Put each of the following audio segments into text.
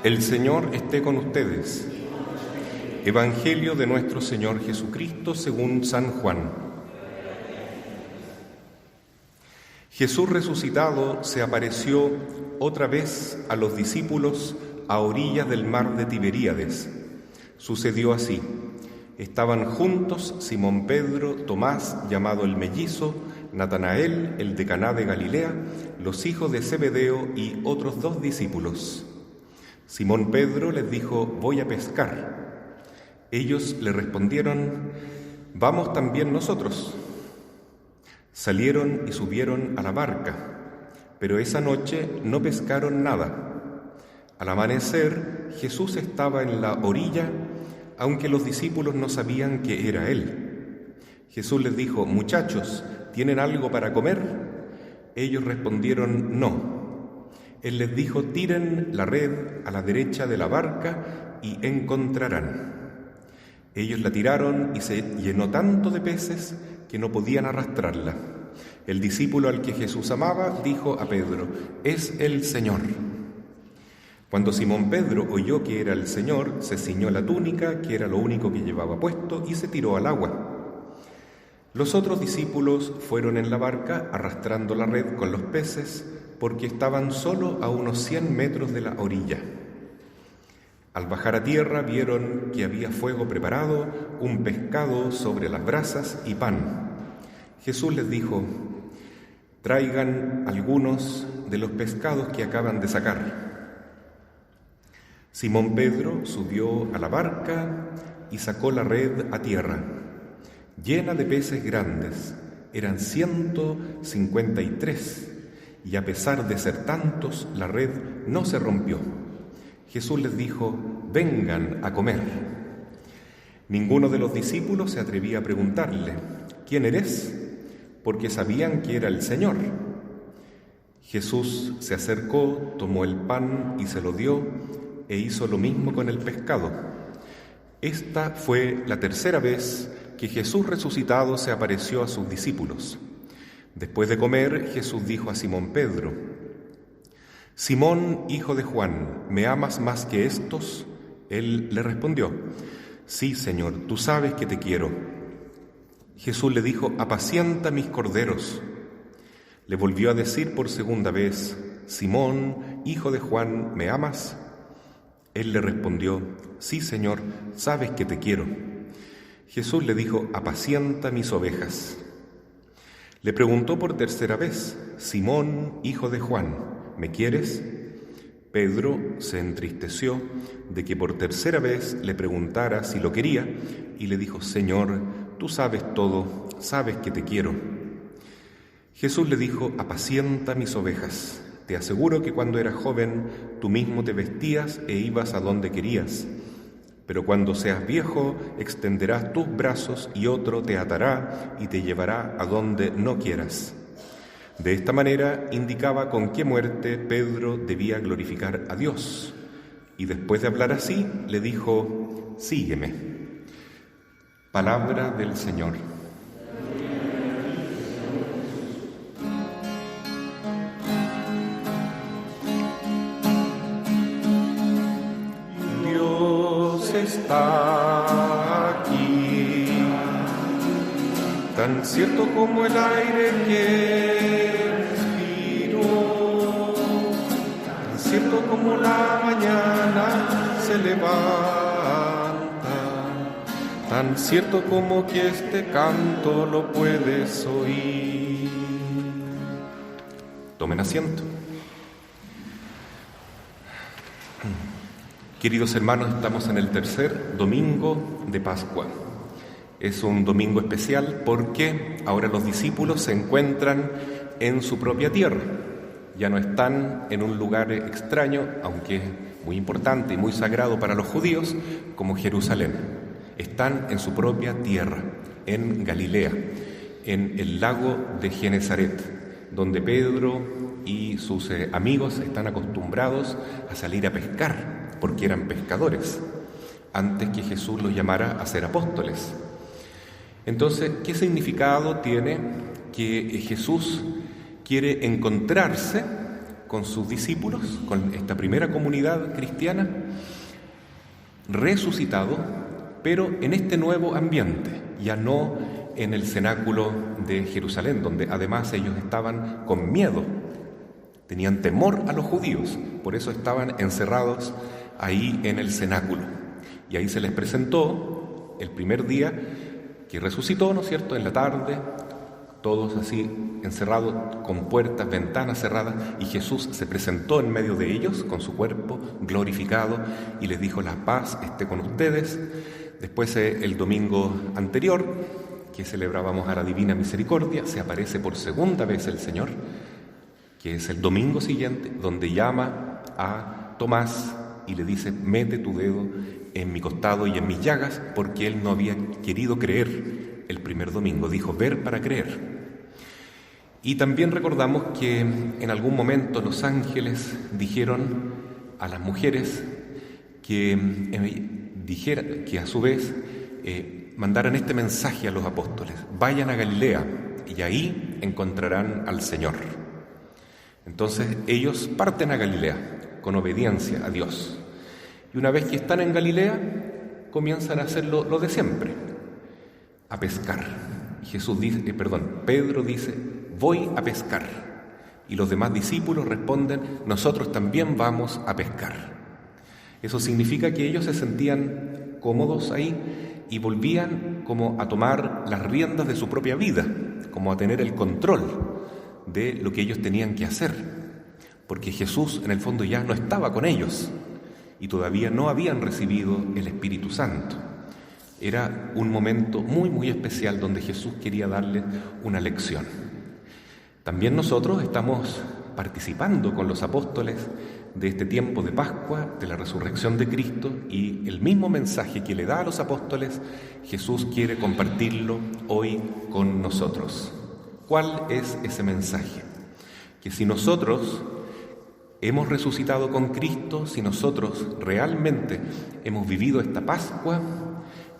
El Señor esté con ustedes. Evangelio de nuestro Señor Jesucristo según San Juan. Jesús resucitado se apareció otra vez a los discípulos a orillas del mar de Tiberíades. Sucedió así. Estaban juntos Simón Pedro, Tomás, llamado el Mellizo, Natanael, el de Caná de Galilea, los hijos de Zebedeo y otros 2 discípulos. Simón Pedro les dijo: «Voy a pescar». Ellos le respondieron: «Vamos también nosotros». Salieron y subieron a la barca, pero esa noche no pescaron nada. Al amanecer, Jesús estaba en la orilla, aunque los discípulos no sabían que era Él. Jesús les dijo: «Muchachos, ¿tienen algo para comer?». Ellos respondieron: «No». Él les dijo: «Tiren la red a la derecha de la barca y encontrarán». Ellos la tiraron y se llenó tanto de peces que no podían arrastrarla. El discípulo al que Jesús amaba dijo a Pedro: «Es el Señor». Cuando Simón Pedro oyó que era el Señor, se ciñó la túnica, que era lo único que llevaba puesto, y se tiró al agua. Los otros discípulos fueron en la barca arrastrando la red con los peces, porque estaban solo a unos 100 metros de la orilla. Al bajar a tierra vieron que había fuego preparado, un pescado sobre las brasas y pan. Jesús les dijo: «Traigan algunos de los pescados que acaban de sacar». Simón Pedro subió a la barca y sacó la red a tierra, llena de peces grandes. Eran 153, y a pesar de ser tantos, la red no se rompió. Jesús les dijo: «Vengan a comer». Ninguno de los discípulos se atrevía a preguntarle: «¿Quién eres?», porque sabían que era el Señor. Jesús se acercó, tomó el pan y se lo dio, e hizo lo mismo con el pescado. Esta fue la tercera vez que Jesús resucitado se apareció a sus discípulos. Después de comer, Jesús dijo a Simón Pedro: «Simón, hijo de Juan, ¿me amas más que estos?». Él le respondió: «Sí, Señor, tú sabes que te quiero». Jesús le dijo: «Apacienta mis corderos». Le volvió a decir por segunda vez: «Simón, hijo de Juan, ¿me amas?». Él le respondió: «Sí, Señor, sabes que te quiero». Jesús le dijo: «Apacienta mis ovejas». Le preguntó por tercera vez: «Simón, hijo de Juan, ¿me quieres?». Pedro se entristeció de que por tercera vez le preguntara si lo quería, y le dijo: «Señor, tú sabes todo, sabes que te quiero». Jesús le dijo: «Apacienta mis ovejas. Te aseguro que cuando eras joven tú mismo te vestías e ibas a donde querías. Pero cuando seas viejo extenderás tus brazos y otro te atará y te llevará a donde no quieras». De esta manera indicaba con qué muerte Pedro debía glorificar a Dios. Y después de hablar así, le dijo: «Sígueme». Palabra del Señor. Está aquí, tan cierto como el aire que respiro, tan cierto como la mañana se levanta, tan cierto como que este canto lo puedes oír. Tomen asiento. Queridos hermanos, estamos en el tercer domingo de Pascua. Es un domingo especial porque ahora los discípulos se encuentran en su propia tierra. Ya no están en un lugar extraño, aunque es muy importante y muy sagrado para los judíos, como Jerusalén. Están en su propia tierra, en Galilea, en el lago de Genesaret, donde Pedro y sus amigos están acostumbrados a salir a pescar, porque eran pescadores, antes que Jesús los llamara a ser apóstoles. Entonces, ¿qué significado tiene que Jesús quiere encontrarse con sus discípulos, con esta primera comunidad cristiana, resucitado, pero en este nuevo ambiente, ya no en el cenáculo de Jerusalén, donde además ellos estaban con miedo, tenían temor a los judíos, por eso estaban encerrados ahí en el cenáculo. Y ahí se les presentó el primer día que resucitó, ¿no es cierto?, en la tarde, todos así encerrados, con puertas, ventanas cerradas, y Jesús se presentó en medio de ellos con su cuerpo glorificado y les dijo: la paz esté con ustedes. Después, el domingo anterior, que celebrábamos a la Divina Misericordia, se aparece por segunda vez el Señor, que es el domingo siguiente, donde llama a Tomás y le dice: mete tu dedo en mi costado y en mis llagas, porque él no había querido creer el primer domingo, dijo: ver para creer. Y también recordamos que en algún momento los ángeles dijeron a las mujeres que a su vez mandaran este mensaje a los apóstoles: vayan a Galilea y ahí encontrarán al Señor. Entonces ellos parten a Galilea con obediencia a Dios. Y una vez que están en Galilea, comienzan a hacer lo de siempre, a pescar. Pedro dice: voy a pescar. Y los demás discípulos responden: nosotros también vamos a pescar. Eso significa que ellos se sentían cómodos ahí y volvían como a tomar las riendas de su propia vida, como a tener el control de lo que ellos tenían que hacer, porque Jesús en el fondo ya no estaba con ellos y todavía no habían recibido el Espíritu Santo. Era un momento muy, muy especial donde Jesús quería darles una lección. También nosotros estamos participando con los apóstoles de este tiempo de Pascua, de la resurrección de Cristo, y el mismo mensaje que le da a los apóstoles, Jesús quiere compartirlo hoy con nosotros. ¿Cuál es ese mensaje? Que si nosotros hemos resucitado con Cristo, si nosotros realmente hemos vivido esta Pascua,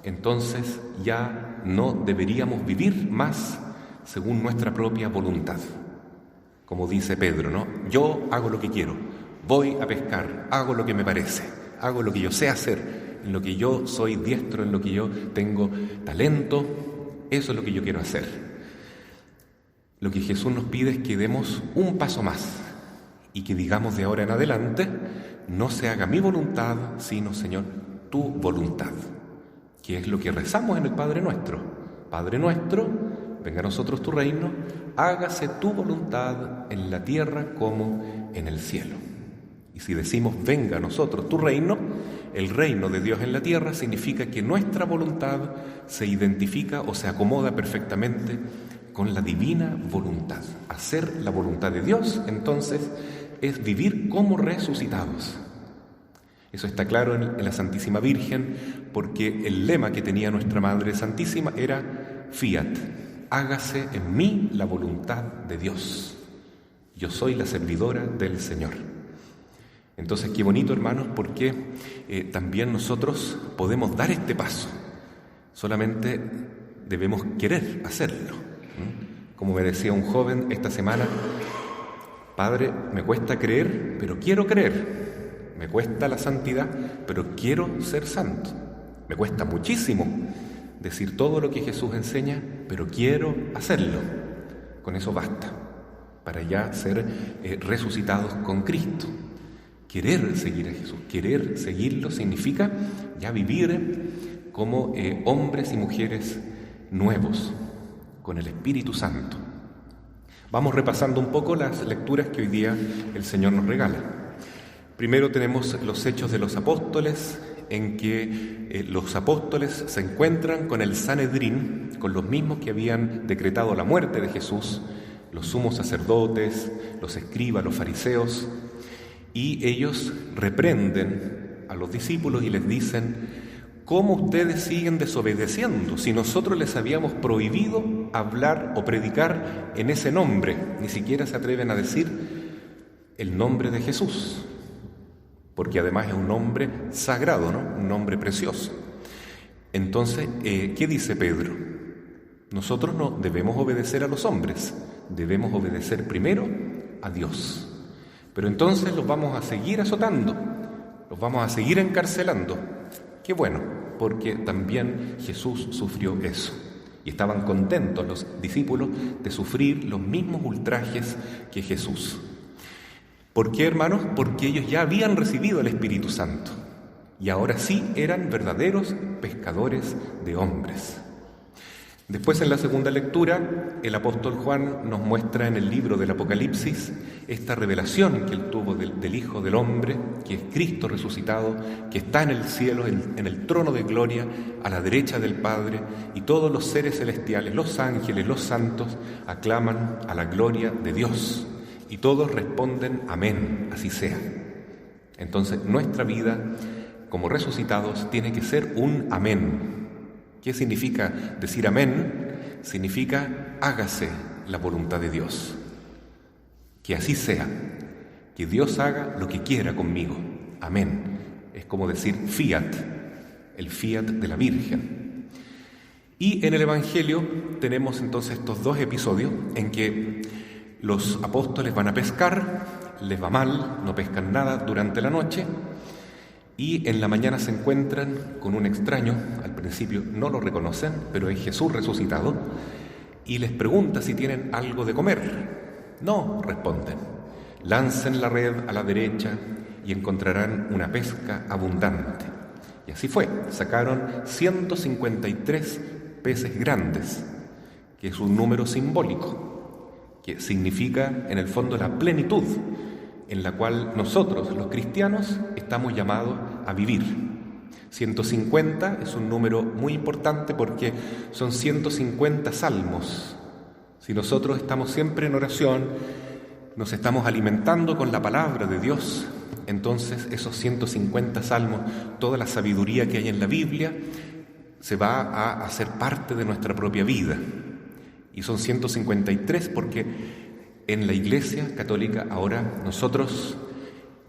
entonces ya no deberíamos vivir más según nuestra propia voluntad. Como dice Pedro, ¿no? Yo hago lo que quiero, voy a pescar, hago lo que me parece, hago lo que yo sé hacer, en lo que yo soy diestro, en lo que yo tengo talento, eso es lo que yo quiero hacer. Lo que Jesús nos pide es que demos un paso más y que digamos de ahora en adelante: no se haga mi voluntad, sino, Señor, tu voluntad, que es lo que rezamos en el Padre Nuestro. Padre nuestro, venga a nosotros tu reino, hágase tu voluntad en la tierra como en el cielo. Y si decimos venga a nosotros tu reino, el reino de Dios en la tierra significa que nuestra voluntad se identifica o se acomoda perfectamente con la divina voluntad. Hacer la voluntad de Dios, entonces, es vivir como resucitados. Eso está claro en la Santísima Virgen, porque el lema que tenía nuestra Madre Santísima era Fiat, hágase en mí la voluntad de Dios. Yo soy la servidora del Señor. Entonces, qué bonito, hermanos, porque también nosotros podemos dar este paso. Solamente debemos querer hacerlo. Como me decía un joven esta semana: Padre, me cuesta creer, pero quiero creer. Me cuesta la santidad, pero quiero ser santo. Me cuesta muchísimo decir todo lo que Jesús enseña, pero quiero hacerlo. Con eso basta, para ya ser resucitados con Cristo. Querer seguir a Jesús, querer seguirlo, significa ya vivir como hombres y mujeres nuevos, con el Espíritu Santo. Vamos repasando un poco las lecturas que hoy día el Señor nos regala. Primero tenemos los Hechos de los Apóstoles, en que los apóstoles se encuentran con el Sanedrín, con los mismos que habían decretado la muerte de Jesús, los sumos sacerdotes, los escribas, los fariseos, y ellos reprenden a los discípulos y les dicen: ¿cómo ustedes siguen desobedeciendo si nosotros les habíamos prohibido hablar o predicar en ese nombre? Ni siquiera se atreven a decir el nombre de Jesús, porque además es un nombre sagrado, ¿no? Un nombre precioso. Entonces, ¿qué dice Pedro? Nosotros no debemos obedecer a los hombres, debemos obedecer primero a Dios. Pero entonces los vamos a seguir azotando, los vamos a seguir encarcelando. Qué bueno, porque también Jesús sufrió eso. Y estaban contentos los discípulos de sufrir los mismos ultrajes que Jesús. ¿Por qué, hermanos? Porque ellos ya habían recibido el Espíritu Santo y ahora sí eran verdaderos pescadores de hombres. Después, en la segunda lectura, el apóstol Juan nos muestra en el libro del Apocalipsis esta revelación que él tuvo del Hijo del Hombre, que es Cristo resucitado, que está en el cielo, en el trono de gloria, a la derecha del Padre, y todos los seres celestiales, los ángeles, los santos, aclaman a la gloria de Dios, y todos responden amén, así sea. Entonces, nuestra vida como resucitados tiene que ser un amén. ¿Qué significa decir amén? Significa hágase la voluntad de Dios. Que así sea. Que Dios haga lo que quiera conmigo. Amén. Es como decir fiat, el fiat de la Virgen. Y en el Evangelio tenemos entonces estos dos episodios en que los apóstoles van a pescar, les va mal, no pescan nada durante la noche, y en la mañana se encuentran con un extraño. Al principio no lo reconocen, pero es Jesús resucitado, y les pregunta si tienen algo de comer. No, responden. Lancen la red a la derecha y encontrarán una pesca abundante. Y así fue, sacaron 153 peces grandes, que es un número simbólico, que significa en el fondo la plenitud en la cual nosotros, los cristianos, estamos llamados a vivir. 150 es un número muy importante porque son 150 salmos. Si nosotros estamos siempre en oración, nos estamos alimentando con la palabra de Dios, entonces esos 150 salmos, toda la sabiduría que hay en la Biblia, se va a hacer parte de nuestra propia vida. Y son 153 porque en la Iglesia Católica ahora nosotros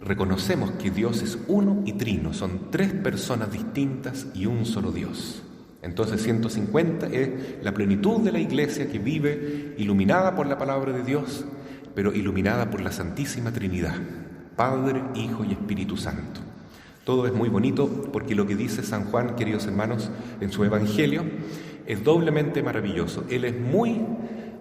reconocemos que Dios es uno y trino, son tres personas distintas y un solo Dios. Entonces 150 es la plenitud de la Iglesia que vive iluminada por la palabra de Dios, pero iluminada por la Santísima Trinidad, Padre, Hijo y Espíritu Santo. Todo es muy bonito porque lo que dice San Juan, queridos hermanos, en su Evangelio, es doblemente maravilloso. Él es muy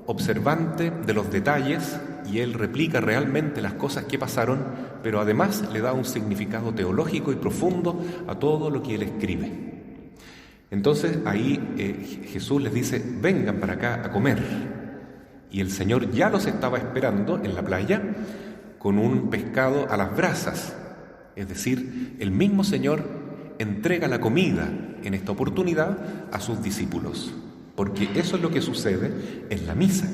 observante de los detalles y él replica realmente las cosas que pasaron, pero además le da un significado teológico y profundo a todo lo que él escribe. Entonces ahí Jesús les dice: vengan para acá a comer. Y el Señor ya los estaba esperando en la playa con un pescado a las brasas. Es decir, el mismo Señor entrega la comida en esta oportunidad a sus discípulos. Porque eso es lo que sucede en la misa.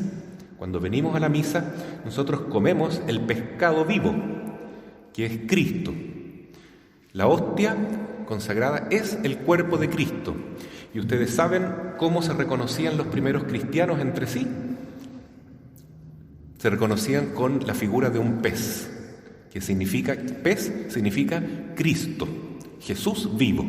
Cuando venimos a la misa, nosotros comemos el pescado vivo, que es Cristo. La hostia consagrada es el cuerpo de Cristo. ¿Y ustedes saben cómo se reconocían los primeros cristianos entre sí? Se reconocían con la figura de un pez, que significa, pez significa Cristo, Jesús vivo.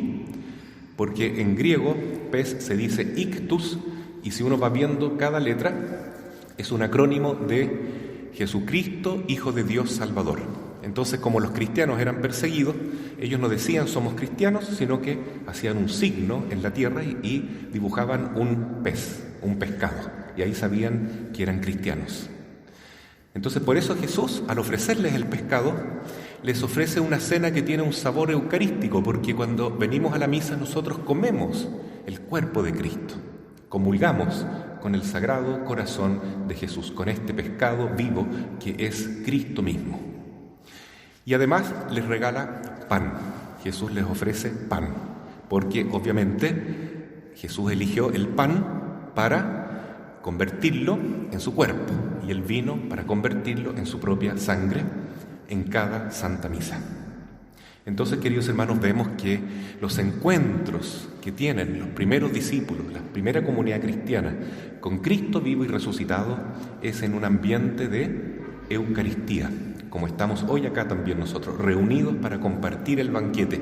Porque en griego pez se dice ictus, y si uno va viendo cada letra es un acrónimo de Jesucristo, Hijo de Dios Salvador. Entonces, como los cristianos eran perseguidos, ellos no decían somos cristianos, sino que hacían un signo en la tierra y dibujaban un pez, un pescado, y ahí sabían que eran cristianos. Entonces, por eso Jesús, al ofrecerles el pescado, les ofrece una cena que tiene un sabor eucarístico, porque cuando venimos a la misa nosotros comemos el cuerpo de Cristo, comulgamos con el Sagrado Corazón de Jesús, con este pescado vivo que es Cristo mismo. Y además les regala pan. Jesús les ofrece pan, porque obviamente Jesús eligió el pan para convertirlo en su cuerpo y el vino para convertirlo en su propia sangre en cada Santa Misa. Entonces, queridos hermanos, vemos que los encuentros que tienen los primeros discípulos, la primera comunidad cristiana, con Cristo vivo y resucitado, es en un ambiente de Eucaristía, como estamos hoy acá también nosotros, reunidos para compartir el banquete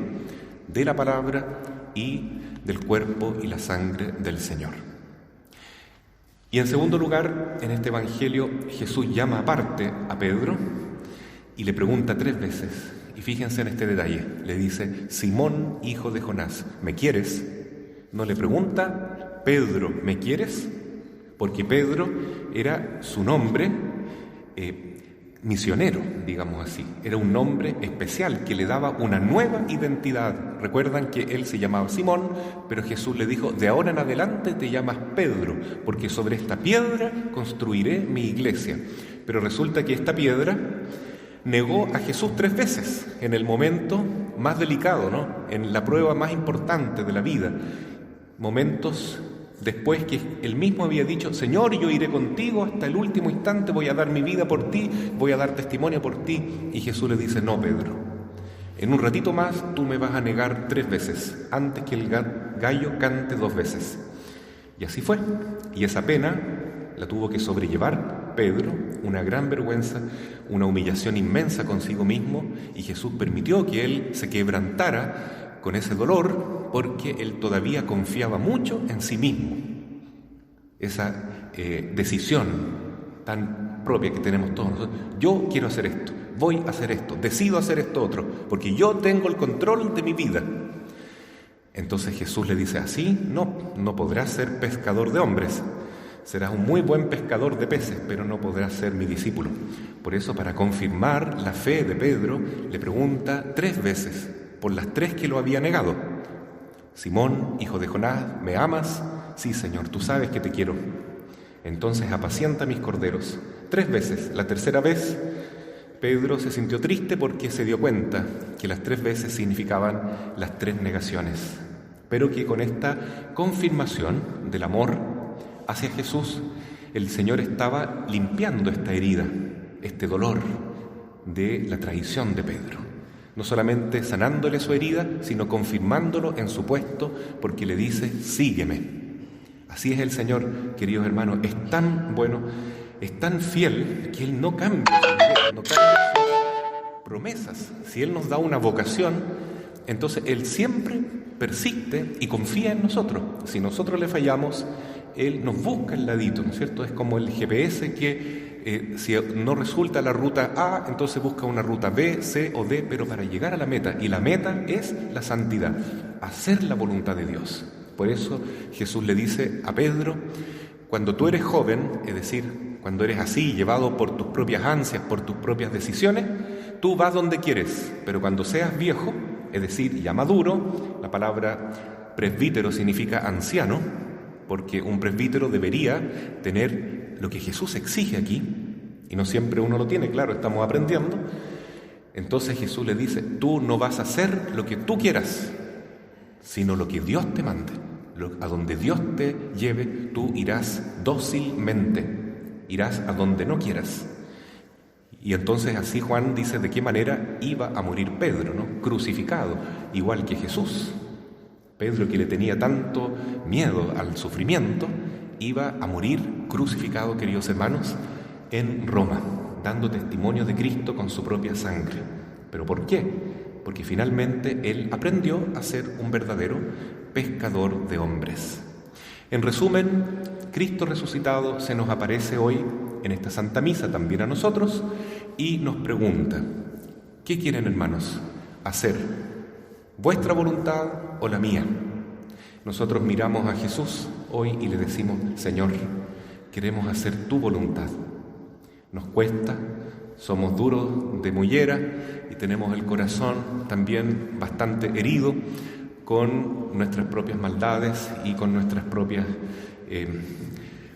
de la palabra y del cuerpo y la sangre del Señor. Y en segundo lugar, en este Evangelio, Jesús llama aparte a Pedro y le pregunta 3 veces. Y fíjense en este detalle. Le dice: Simón, hijo de Jonás, ¿me quieres? No le pregunta: Pedro, ¿me quieres? Porque Pedro era su nombre misionero, digamos así. Era un nombre especial que le daba una nueva identidad. Recuerdan que él se llamaba Simón, pero Jesús le dijo: de ahora en adelante te llamas Pedro, porque sobre esta piedra construiré mi iglesia. Pero resulta que esta piedra negó a Jesús 3 veces, en el momento más delicado, ¿no? En la prueba más importante de la vida. Momentos después que él mismo había dicho: Señor, yo iré contigo hasta el último instante, voy a dar mi vida por ti, voy a dar testimonio por ti. Y Jesús le dice: no, Pedro, en un ratito más tú me vas a negar 3 veces, antes que el gallo cante 2 veces. Y así fue. Y esa pena la tuvo que sobrellevar Pedro, una gran vergüenza, una humillación inmensa consigo mismo, y Jesús permitió que él se quebrantara con ese dolor, porque él todavía confiaba mucho en sí mismo. Esa decisión tan propia que tenemos todos nosotros: yo quiero hacer esto, voy a hacer esto, decido hacer esto otro, porque yo tengo el control de mi vida. Entonces Jesús le dice: así no podrás ser pescador de hombres. Serás un muy buen pescador de peces, pero no podrás ser mi discípulo. Por eso, para confirmar la fe de Pedro, le pregunta 3 veces, por las 3 que lo había negado: Simón, hijo de Jonás, ¿me amas? Sí, Señor, tú sabes que te quiero. Entonces apacienta mis corderos. 3 veces. La tercera vez, Pedro se sintió triste porque se dio cuenta que las 3 veces significaban las 3 negaciones, pero que con esta confirmación del amor hacia Jesús, el Señor estaba limpiando esta herida, este dolor de la traición de Pedro. No solamente sanándole su herida, sino confirmándolo en su puesto, porque le dice: sígueme. Así es el Señor, queridos hermanos, es tan bueno, es tan fiel, que Él no cambia sus promesas. Si Él nos da una vocación, entonces Él siempre persiste y confía en nosotros. Si nosotros le fallamos, Él nos busca el ladito, ¿no es cierto? Es como el GPS que si no resulta la ruta A, entonces busca una ruta B, C o D, pero para llegar a la meta. Y la meta es la santidad, hacer la voluntad de Dios. Por eso Jesús le dice a Pedro: cuando tú eres joven, es decir, cuando eres así, llevado por tus propias ansias, por tus propias decisiones, tú vas donde quieres, pero cuando seas viejo, es decir, ya maduro, la palabra presbítero significa anciano, porque un presbítero debería tener lo que Jesús exige aquí, y no siempre uno lo tiene, claro, estamos aprendiendo. Entonces Jesús le dice: tú no vas a hacer lo que tú quieras, sino lo que Dios te mande. A donde Dios te lleve, tú irás dócilmente, irás a donde no quieras. Y entonces así Juan dice de qué manera iba a morir Pedro, ¿no? Crucificado, igual que Jesús. Pedro, que le tenía tanto miedo al sufrimiento, iba a morir crucificado, queridos hermanos, en Roma, dando testimonio de Cristo con su propia sangre. ¿Pero por qué? Porque finalmente él aprendió a ser un verdadero pescador de hombres. En resumen, Cristo resucitado se nos aparece hoy en esta Santa Misa, también a nosotros, y nos pregunta: ¿qué quieren, hermanos, hacer? ¿Vuestra voluntad o la mía? Nosotros miramos a Jesús hoy y le decimos: Señor, queremos hacer tu voluntad. Nos cuesta, somos duros de mollera y tenemos el corazón también bastante herido con nuestras propias maldades y con nuestras propias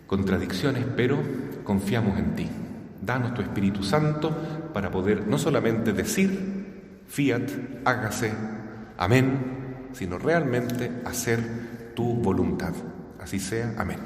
contradicciones, pero confiamos en ti. Danos tu Espíritu Santo para poder no solamente decir fiat, hágase, amén, sino realmente hacer tu voluntad. Así sea, amén.